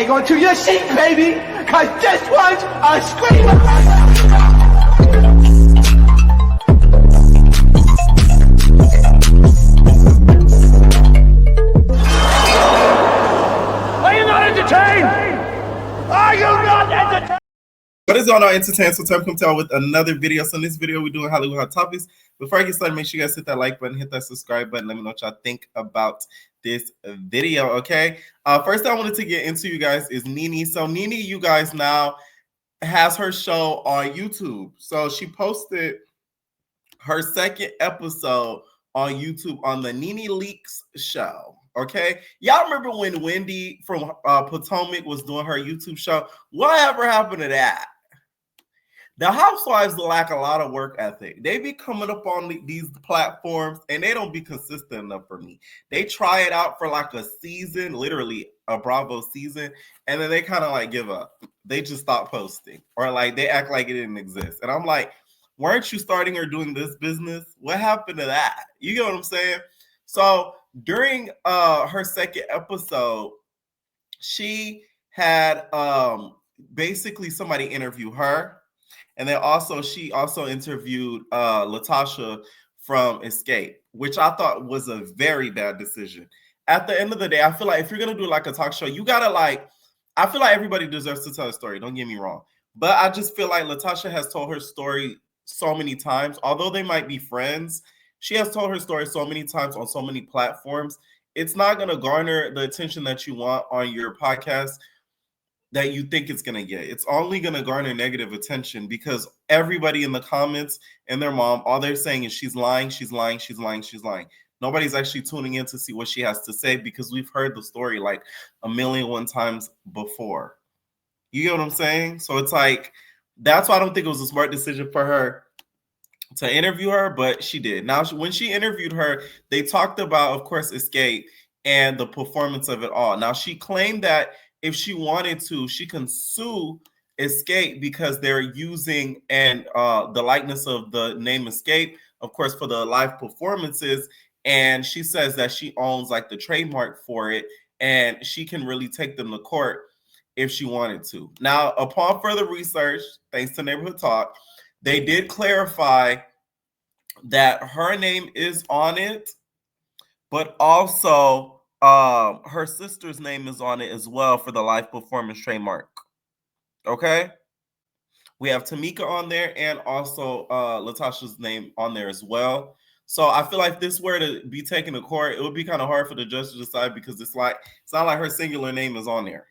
hang on to your seat, baby, cause this one's a screamer. Are you not entertained? Are you not entertained? What is going on, entertainment? So time come tell with another video. So in this video, we're doing Hollywood Hot Topics. Before I get started, make sure you guys hit that like button, hit that subscribe button. Let me know what y'all think about this video, okay? First thing I wanted to get into, you guys, is Nene. So Nene, you guys, now has her show on YouTube. So she posted her second episode on YouTube on the Nene Leakes show. Okay, y'all remember when Wendy from Potomac was doing her YouTube show? Whatever happened to that? The housewives lack a lot of work ethic. They be coming up on these platforms and they don't be consistent enough for me. They try it out for like a season, literally a Bravo season, and then they kind of like give up. They just stop posting, or like they act like it didn't exist. And I'm like, weren't you starting or doing this business? What happened to that? You get what I'm saying? So during her second episode, she had basically somebody interview her. And then she also interviewed Latocha from Xscape, which I thought was a very bad decision. At the end of the day, I feel like if you're going to do like a talk show, you got to I feel like everybody deserves to tell a story. Don't get me wrong. But I just feel like Latocha has told her story so many times. Although they might be friends, she has told her story so many times on so many platforms. It's not going to garner the attention that you want on your podcast that you think it's going to get. It's only going to garner negative attention because everybody in the comments and their mom, all they're saying is she's lying, she's lying, she's lying, she's lying. Nobody's actually tuning in to see what she has to say because we've heard the story like 1,000,001 times before. You get what I'm saying? So it's like, that's why I don't think it was a smart decision for her to interview her, but she did. Now, when she interviewed her, they talked about, of course, Xscape and the performance of it all. Now, she claimed that if she wanted to, she can sue Xscape because they're using the likeness of the name Xscape, of course, for the live performances. And she says that she owns like the trademark for it, and she can really take them to court if she wanted to. Now, upon further research, thanks to Neighborhood Talk, they did clarify that her name is on it, but also her sister's name is on it as well for the live performance trademark. Okay, we have Tamika on there and also Latocha's name on there as well. So I feel like if this were to be taken to court, it would be kind of hard for the judge to decide because it's not like her singular name is on there.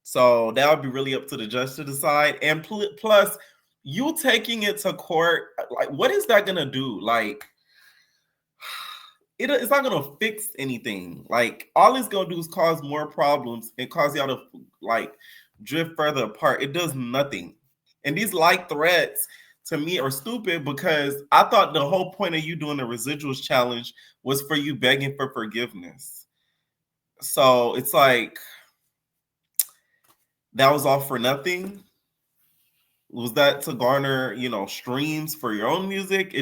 So that would be really up to the judge to decide. And plus, you taking it to court, like, what is that gonna do? Like, it's not gonna fix anything. Like, all it's gonna do is cause more problems and cause y'all to like drift further apart. It does nothing. And these like threats to me are stupid because I thought the whole point of you doing the residuals challenge was for you begging for forgiveness. So it's like that was all for nothing. Was that to garner, streams for your own music?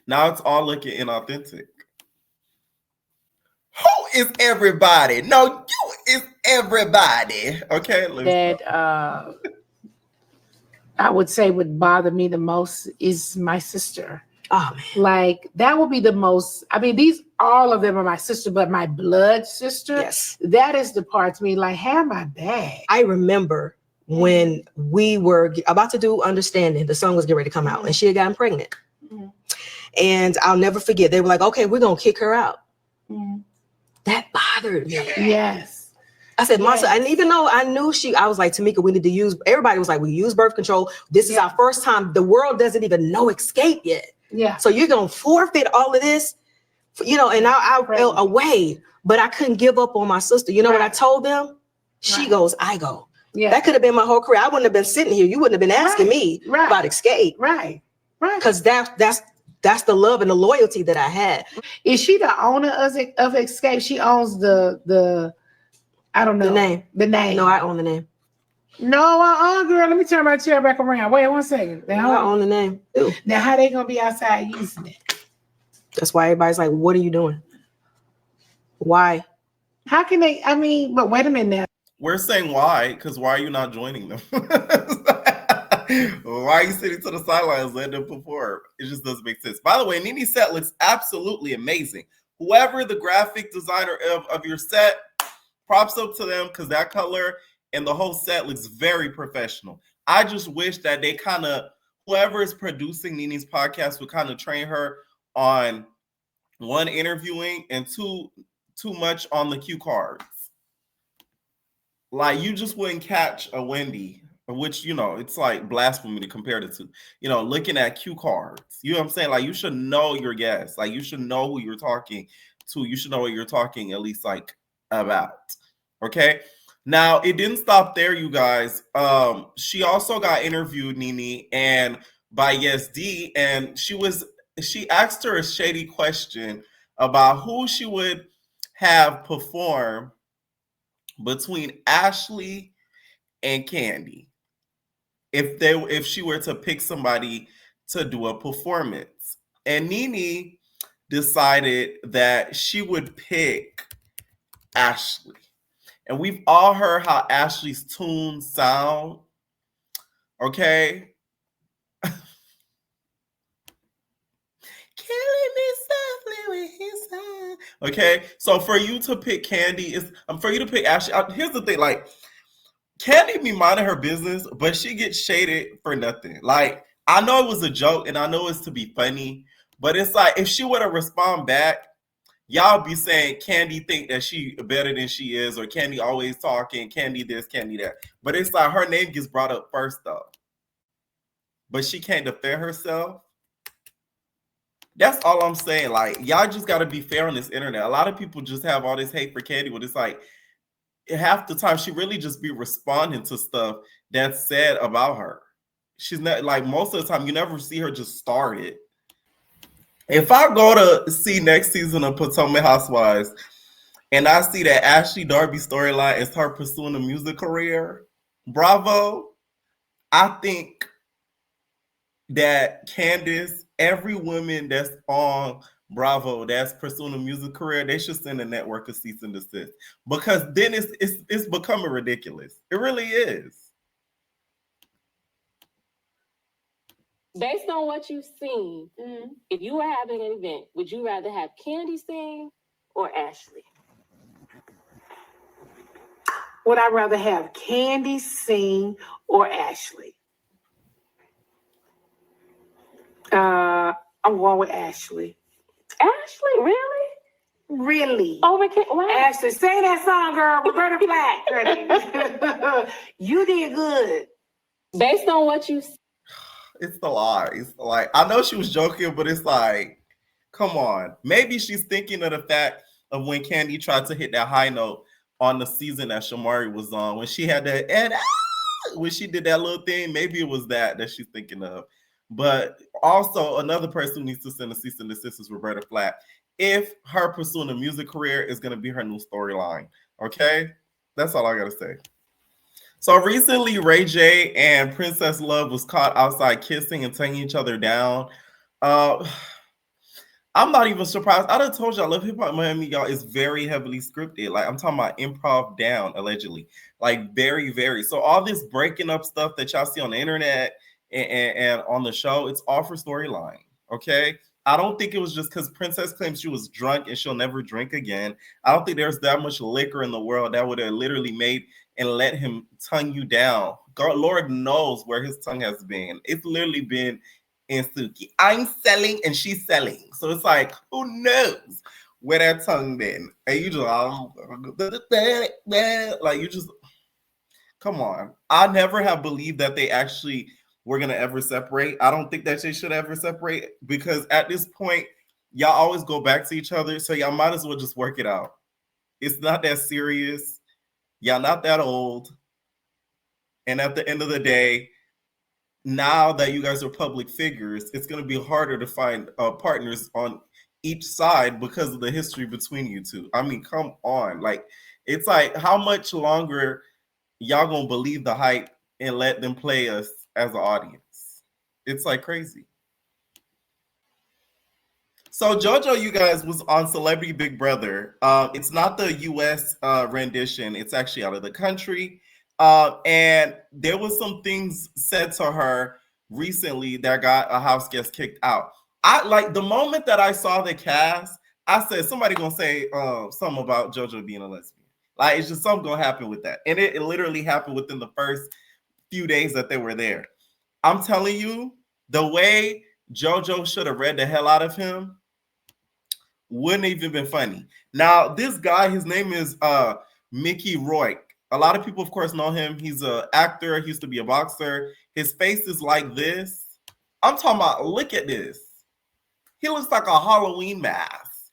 Now it's all looking inauthentic. Who is everybody? No, you is everybody. Okay. That I would say would bother me the most is my sister. Oh man. Like that would be the most. I mean, all of them are my sister, but my blood sister. Yes. That is the part to me. Like, have my back. I remember when we were about to do Understanding, the song was getting ready to come out, and she had gotten pregnant. Mm-hmm. And I'll never forget, they were like, okay, we're going to kick her out. Mm-hmm. That bothered me. Yes. I said, Marcia, and even though I knew I was like, Tamika, we need to use, everybody was like, we use birth control. This is our first time. The world doesn't even know Xscape yet. Yeah. So you're going to forfeit all of this, and I felt away, but I couldn't give up on my sister. You know what I told them? She goes, I go. Yeah. That could have been my whole career. I wouldn't have been sitting here. You wouldn't have been asking me about Xscape. Right. Because that's the love and the loyalty that I had. Is she the owner of Xscape? She owns the I don't know. The name. No, I own the name. No, girl. Let me turn my chair back around. Wait 1 second. I own the name. Ew. Now how they gonna be outside using it? That's why everybody's like, what are you doing? Why? How can they? I mean, but wait a minute now. We're saying why, because why are you not joining them? Why are you sitting to the sidelines letting them perform? It just doesn't make sense. By the way, Nene's set looks absolutely amazing. Whoever the graphic designer of your set, props up to them, because that color and the whole set looks very professional. I just wish that they kind of, whoever is producing Nene's podcast would kind of train her on one, interviewing, and two, too much on the cue cards. Like, you just wouldn't catch a Wendy, which, you know, it's like blasphemy to compare it to, you know, looking at cue cards. You know what I'm saying? Like, you should know your guests. Like, you should know who you're talking to. You should know what you're talking at least like about. Okay. Now, it didn't stop there, you guys. She also got interviewed, Nene, and by Yes D, and she asked her a shady question about who she would have perform between Ashley and Kandi if she were to pick somebody to do a performance. And Nene decided that she would pick Ashley. And we've all heard how Ashley's tunes sound. Okay. Killing me softly with his song. Okay. So for you to pick Kandi is for you to pick Ashley. Here's the thing, like, Kandi be minding her business, but she gets shaded for nothing. Like, I know it was a joke and I know it's to be funny, but it's like if she were to respond back, y'all be saying Kandi think that she better than she is, or Kandi always talking, Kandi this, Kandi that. But it's like her name gets brought up first though. But she can't defend herself. That's all I'm saying. Like, y'all just gotta be fair on this internet. A lot of people just have all this hate for Kandi, but it's like half the time she really just be responding to stuff that's said about her. She's not, like, most of the time you never see her just start it. If I go to see next season of Potomac Housewives and I see that Ashley Darby storyline is her pursuing a music career, bravo. I think that Candace, every woman that's on Bravo that's pursuing a music career, they should send a network a cease and desist, because then it's becoming ridiculous. It really is. Based on what you've seen, if you were having an event, would you rather have Kandi sing or Ashley? Would I rather have Kandi sing or Ashley? I'm going with Ashley. Ashley, really? Really? Over wow. Ashley, sing that song, girl. Roberta Flack. You did good. Based on what you see. It's the lies. Like, I know she was joking, but it's like, come on. Maybe she's thinking of the fact of when Kandi tried to hit that high note on the season that Shamari was on, when she had that, and when she did that little thing. Maybe it was that she's thinking of. But also, another person who needs to send a cease and desist is Roberta Flack, if her pursuing a music career is going to be her new storyline. Okay? That's all I got to say. So recently, Ray J and Princess Love was caught outside kissing and taking each other down. I'm not even surprised. I done told y'all, Love Hip Hop Miami, y'all, is very heavily scripted. Like, I'm talking about improv down, allegedly. Like, very, very. So all this breaking up stuff that y'all see on the internet and on the show, it's all for storyline, okay? I don't think it was just because Princess claims she was drunk and she'll never drink again. I don't think there's that much liquor in the world that would have literally made and let him tongue you down. God, Lord knows where his tongue has been. It's literally been in Suki. I'm selling and she's selling. So it's like, who knows where that tongue been? And you just, like, you just, come on. I never have believed that they actually were going to ever separate. I don't think that they should ever separate, because at this point, y'all always go back to each other. So y'all might as well just work it out. It's not that serious. Y'all not that old. And at the end of the day, now that you guys are public figures, it's going to be harder to find partners on each side because of the history between you two. I mean, come on. Like, it's like, how much longer y'all going to believe the hype and let them play us as an audience? It's like crazy. So Jojo, you guys, was on Celebrity Big Brother. It's not the U.S. Rendition. It's actually out of the country. And there was some things said to her recently that got a house guest kicked out. I like the moment that I saw the cast, I said somebody gonna say something about Jojo being a lesbian. Like it's just something gonna happen with that. And it literally happened within the first few days that they were there. I'm telling you, the way Jojo should have read the hell out of him wouldn't even been funny. Now, this guy, his name is Mickey Rourke. A lot of people, of course, know him. He's an actor. He used to be a boxer. His face is like this. I'm talking about, look at this. He looks like a Halloween mask.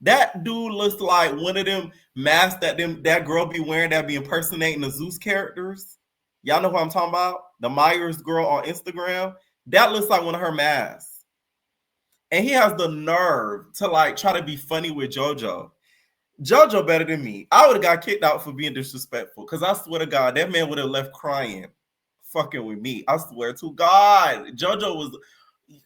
That dude looks like one of them masks that girl be wearing that be impersonating the Zeus characters. Y'all know who I'm talking about? The Myers girl on Instagram. That looks like one of her masks. And he has the nerve to like try to be funny with Jojo. Jojo better than me. I would have got kicked out for being disrespectful. Because I swear to God, that man would have left crying, fucking with me. I swear to God. Jojo was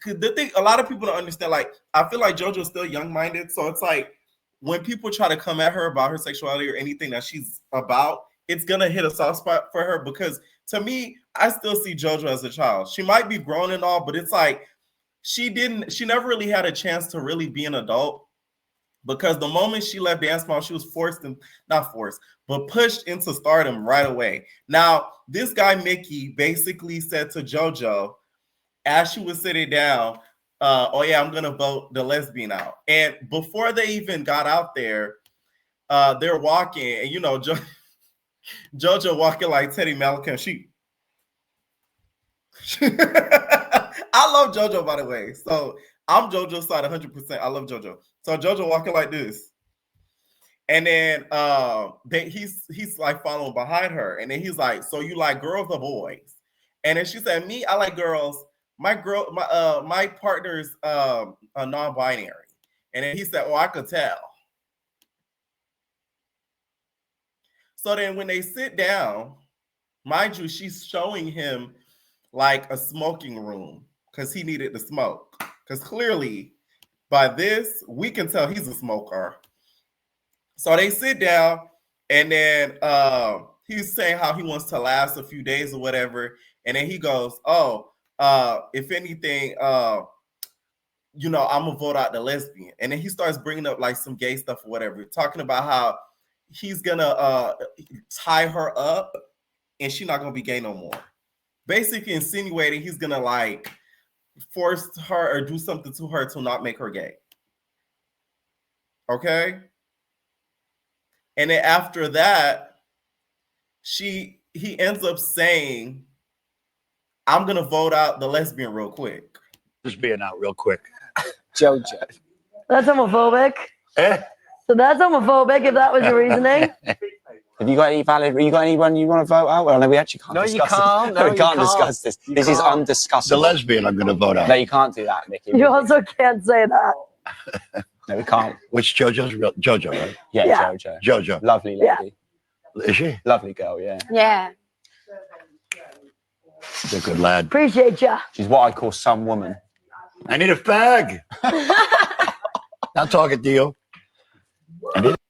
the thing. A lot of people don't understand. Like, I feel like Jojo's still young-minded. So it's like when people try to come at her about her sexuality or anything that she's about, it's gonna hit a soft spot for her. Because to me, I still see Jojo as a child. She might be grown and all, but it's like she never really had a chance to really be an adult, because the moment she left Dance Mom, she was pushed into stardom right away. Now, this guy Mickey basically said to Jojo as she was sitting down, oh yeah, I'm gonna vote the lesbian out. And before they even got out there, they're walking, and you know, Jojo walking like Teddy Malcolm. I love Jojo, by the way. So I'm Jojo's side 100%. I love Jojo. So Jojo walking like this. And then he's like following behind her. And then he's like, so you like girls or boys? And then she said, me, I like girls. My partner's a non-binary. And then he said, oh, I could tell. So then when they sit down, mind you, she's showing him like a smoking room because he needed to smoke. Because clearly by this, we can tell he's a smoker. So they sit down, and then he's saying how he wants to last a few days or whatever. And then he goes, oh, if anything, you know, I'm gonna vote out the lesbian. And then he starts bringing up like some gay stuff or whatever, talking about how he's gonna tie her up and she's not gonna be gay no more. Basically insinuating he's gonna like force her or do something to her to not make her gay. Okay. And then after that, he ends up saying, I'm gonna vote out the lesbian real quick. Just being out real quick. Jojo. That's homophobic. Eh? So that's homophobic if that was your reasoning. Have you got anyone you want to vote out? Well, no, we actually can't discuss it. No, we can't discuss this. This is undiscussable. The lesbian I'm going to vote out. No, you can't do that, Mickey. You also can't say that. No, we can't. Which Jojo's real? Jojo, right? Yeah, Yeah. Jojo. Jojo. Lovely lady. Yeah. Is she? Lovely girl, yeah. Yeah. She's a good lad. Appreciate ya. She's what I call some woman. I need a fag. Not talking to you.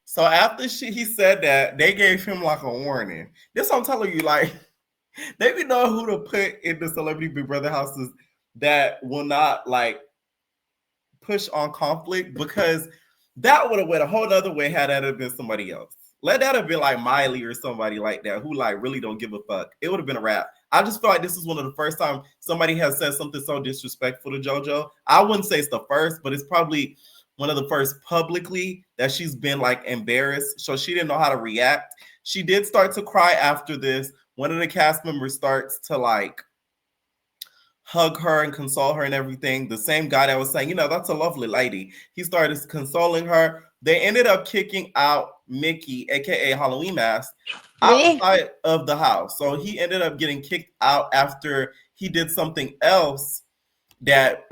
So after he said that, they gave him like a warning. This I'm telling you, like, they be knowing who to put in the Celebrity Big Brother houses that will not like push on conflict, because that would have went a whole other way had that have been somebody else. Let that have been like Miley or somebody like that who like really don't give a fuck. It would have been a wrap. I just feel like this is one of the first time somebody has said something so disrespectful to Jojo. I wouldn't say it's the first, but it's probably one of the first publicly that she's been like embarrassed. So she didn't know how to react. She did start to cry after this. One of the cast members starts to like hug her and console her and everything. The same guy that was saying, you know, that's a lovely lady. He started consoling her. They ended up kicking out Mickey, aka Halloween Mask, outside of the house. So he ended up getting kicked out after he did something else that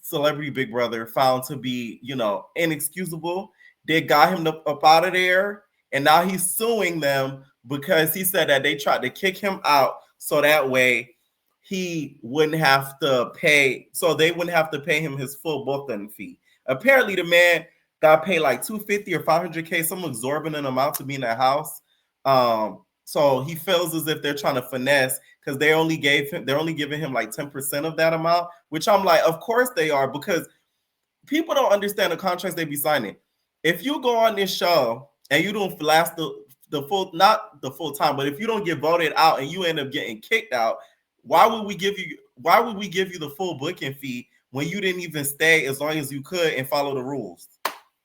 Celebrity Big Brother found to be, you know, inexcusable. They got him up out of there, and now he's suing them because he said that they tried to kick him out so that way he wouldn't have to pay, so they wouldn't have to pay him his full booking fee. Apparently, the man got paid like $250 or $500K, some exorbitant amount to be in that house. So he feels as if they're trying to finesse because they're only giving him like 10% of that amount, which I'm like, of course they are, because people don't understand the contracts they be signing. If you go on this show and you don't last the full, not the full time, but if you don't get voted out and you end up getting kicked out, why would we give you the full booking fee when you didn't even stay as long as you could and follow the rules?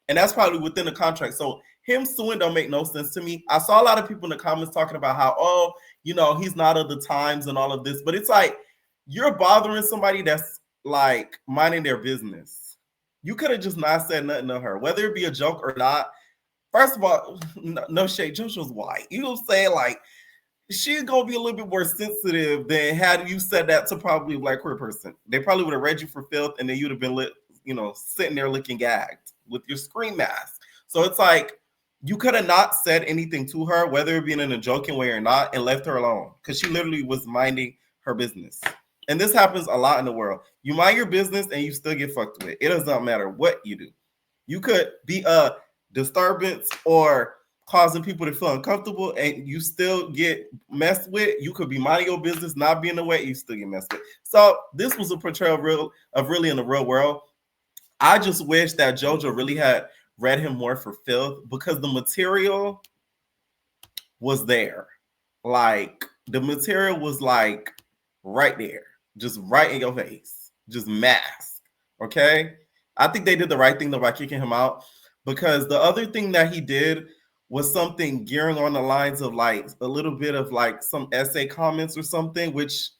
And that's probably within the contract. So him suing don't make no sense to me. I saw a lot of people in the comments talking about how, oh, you know, he's not of the times and all of this, but it's like, you're bothering somebody that's like minding their business. You could have just not said nothing to her, whether it be a joke or not. First of all, no shade, Jojo's white. You know what I'm saying? Like, she's gonna be a little bit more sensitive than had you said that to probably a black queer person. They probably would have read you for filth, and then you'd have been sitting there looking gagged with your scream mask. So it's like, you could have not said anything to her, whether it be in a joking way or not, and left her alone, because she literally was minding her business. And this happens a lot in the world. You mind your business and you still get fucked with. It doesn't matter what you do. You could be a disturbance or causing people to feel uncomfortable and you still get messed with. You could be minding your business, not being the way, you still get messed with. So this was a portrayal of really in the real world. I just wish that Jojo really had read him more for filth, because the material was there. Like, the material was like right there, just right in your face, just mask. Okay, I think they did the right thing though by kicking him out, because the other thing that he did was something gearing on the lines of like a little bit of like some essay comments or something, which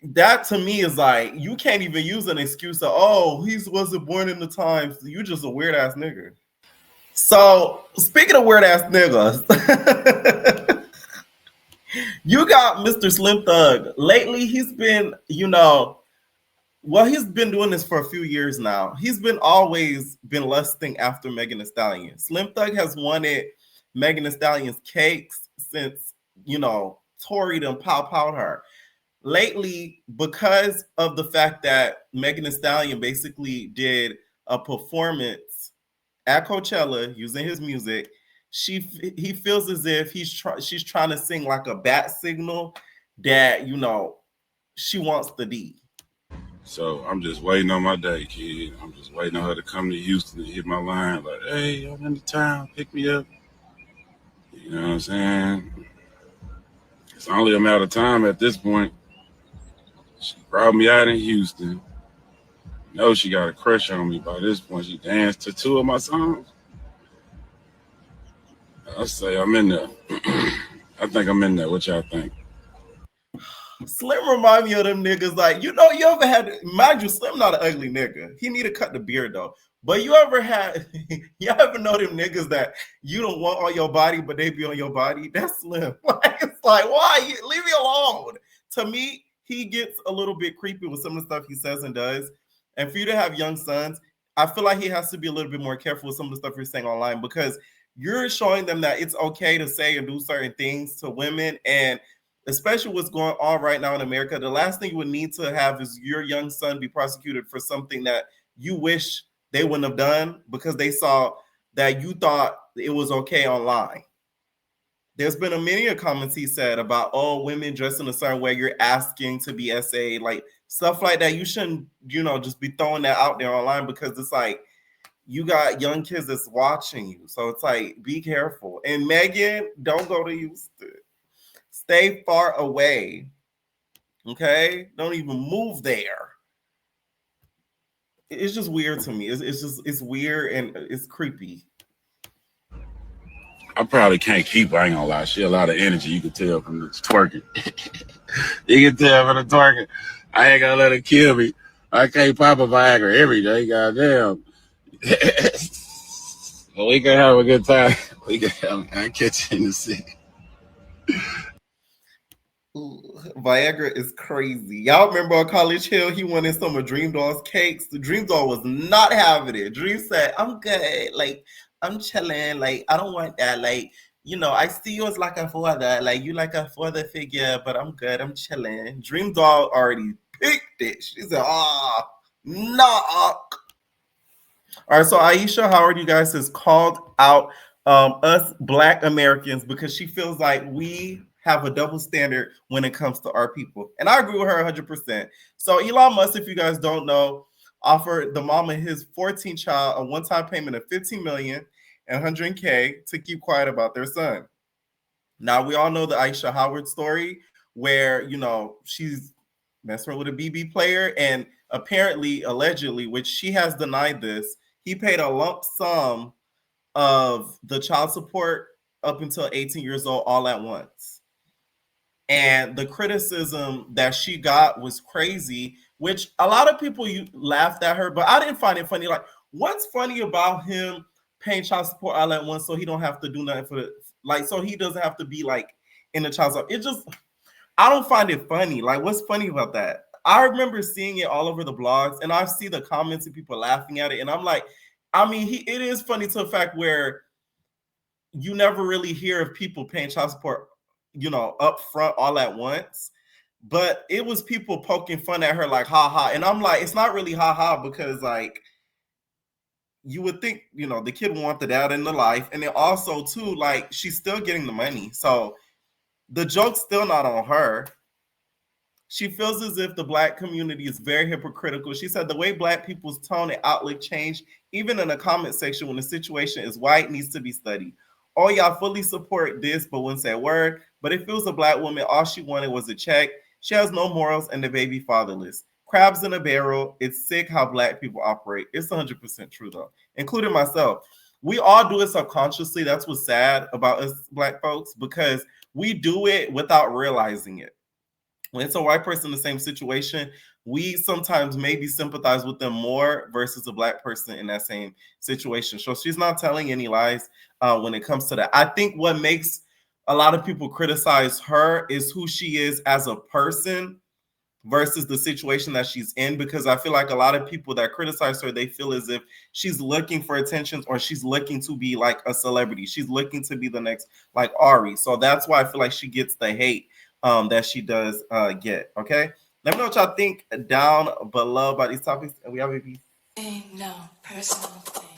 that to me is like, you can't even use an excuse of, oh, he wasn't born in the times. You just a weird ass nigga. So speaking of weird ass niggas, you got Mr. Slim Thug. Lately, he's been, he's been doing this for a few years now. He's always been lusting after Megan Thee Stallion. Slim Thug has wanted Megan Thee Stallion's cakes since, Tory done pow-powed her. Lately, because of the fact that Megan Thee Stallion basically did a performance at Coachella using his music, he feels as if she's trying to sing like a bat signal that, she wants the D. So I'm just waiting on my day, kid. I'm just waiting on her to come to Houston and hit my line like, hey, I'm in the town, pick me up. You know what I'm saying? It's only a matter of time at this point. She brought me out in Houston. She got a crush on me by this point. She danced to 2 of my songs. I say I'm in there. I think I'm in there. What y'all think? Slim remind me of them niggas like, you ever had, mind you, Slim not an ugly nigga. He need to cut the beard though. But you ever know them niggas that you don't want on your body, but they be on your body? That's Slim. It's like, why? Leave me alone. To me, he gets a little bit creepy with some of the stuff he says and does. And for you to have young sons, I feel like he has to be a little bit more careful with some of the stuff you're saying online, because you're showing them that it's okay to say and do certain things to women. And especially what's going on right now in America, the last thing you would need to have is your young son be prosecuted for something that you wish they wouldn't have done because they saw that you thought it was okay online. There's been many comments he said about, oh, women dressed in a certain way, you're asking to be SA, like stuff like that. You shouldn't, just be throwing that out there online, because it's like, you got young kids that's watching you. So it's like, be careful. And Megan, don't go to Houston. Stay far away. Okay? Don't even move there. It's just weird to me. It's weird and it's creepy. I probably can't keep her, I ain't gonna lie. She a lot of energy. You can tell from the twerking. You can tell from the twerking. I ain't gonna let her kill me. I can't pop a Viagra every day, goddamn. Well, we can have a good time. I'll catch you in the city. Viagra is crazy. Y'all remember on College Hill, he wanted some of Dream Doll's cakes. The Dream Doll was not having it. Dream said, I'm good. Like, I'm chilling. Like, I don't want that. Like, I see you as like a father. Like, you like a father figure, but I'm good. I'm chilling. Dream Doll already picked it. She said, nah. All right, so Aisha Howard, you guys, has called out us Black Americans because she feels like we have a double standard when it comes to our people. And I agree with her 100%. So Elon Musk, if you guys don't know, offered the mom and his 14th child a one-time payment of $15 million and $100K to keep quiet about their son. Now, we all know the Aisha Howard story where, you know, she's messing with a BB player, and apparently, allegedly, which she has denied this, he paid a lump sum of the child support up until 18 years old all at once. And the criticism that she got was crazy, which a lot of people laughed at her, but I didn't find it funny. Like, what's funny about him paying child support all at once so he don't have to do nothing for the, like, so he doesn't have to be like in the child support? It just, I don't find it funny. Like, what's funny about that? I remember seeing it all over the blogs, and I see the comments and people laughing at it, and I'm like, I mean, it is funny to the fact where you never really hear of people paying child support, you know, up front all at once. But it was people poking fun at her like, ha ha. And I'm like, it's not really ha ha, because like, you would think, you know, the kid want the dad in the life. And then also too, like, she's still getting the money. So the joke's still not on her. She feels as if the Black community is very hypocritical. She said the way Black people's tone and outlook change, even in the comment section when the situation is white, needs to be studied. Oh, y'all fully support this, but wouldn't say a word. But if it was a Black woman, all she wanted was a check. She has no morals and the baby fatherless. Crabs in a barrel. It's sick how Black people operate. It's 100% true though, including myself. We all do it subconsciously. That's what's sad about us Black folks, because we do it without realizing it. When it's a white person in the same situation, we sometimes maybe sympathize with them more versus a Black person in that same situation. So she's not telling any lies when it comes to that. I think what makes a lot of people criticize her is who she is as a person versus the situation that she's in, because I feel like a lot of people that criticize her, they feel as if she's looking for attention or she's looking to be like a celebrity. She's looking to be the next like Ari. So that's why I feel like she gets the hate that she does get. Okay, let me know what y'all think down below about these topics, and we have a No personal thing.